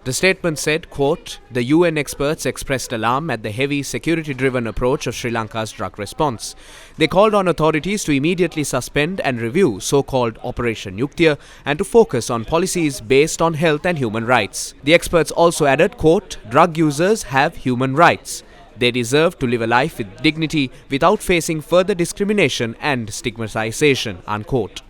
The statement said, quote, "The UN experts expressed alarm at the heavy security-driven approach of Sri Lanka's drug response. They called on authorities to immediately suspend and review so-called Operation Yukthiya and to focus on policies based on health and human rights." The experts also added, quote, "Drug users have human rights. They deserve to live a life with dignity without facing further discrimination and stigmatization," unquote.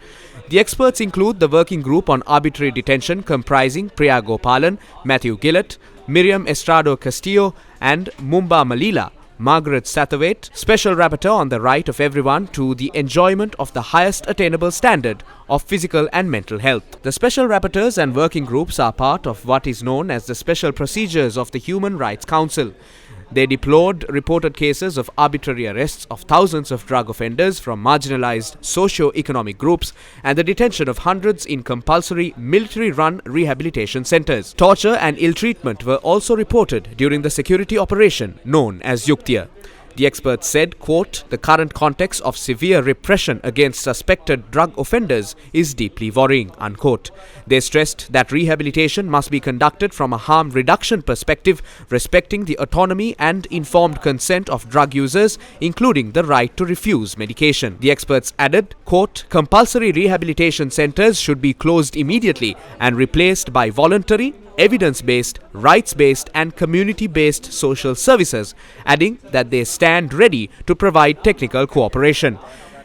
The experts include the Working Group on Arbitrary Detention comprising Priya Gopalan, Matthew Gillett, Miriam Estrado Castillo and Mumba Malila, Margaret Satterthwaite, Special Rapporteur on the right of everyone to the enjoyment of the highest attainable standard of physical and mental health. The Special Rapporteurs and working groups are part of what is known as the Special Procedures of the Human Rights Council. They deplored reported cases of arbitrary arrests of thousands of drug offenders from marginalized socio-economic groups and the detention of hundreds in compulsory military-run rehabilitation centers. Torture and ill-treatment were also reported during the security operation known as Yukthiya. The experts said, quote, "The current context of severe repression against suspected drug offenders is deeply worrying," unquote. They stressed that rehabilitation must be conducted from a harm reduction perspective, respecting the autonomy and informed consent of drug users, including the right to refuse medication. The experts added, quote, "Compulsory rehabilitation centers should be closed immediately and replaced by voluntary, evidence-based, rights-based and community-based social services," adding that they stand ready to provide technical cooperation.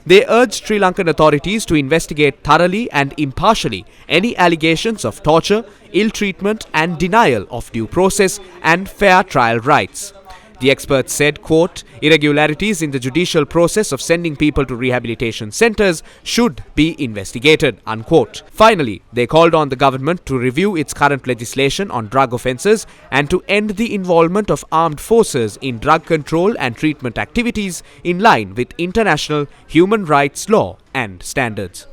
They urged Sri Lankan authorities to investigate thoroughly and impartially any allegations of torture, ill-treatment and denial of due process and fair trial rights. The experts said, quote, "Irregularities in the judicial process of sending people to rehabilitation centers should be investigated," unquote. Finally, they called on the government to review its current legislation on drug offences and to end the involvement of armed forces in drug control and treatment activities in line with international human rights law and standards.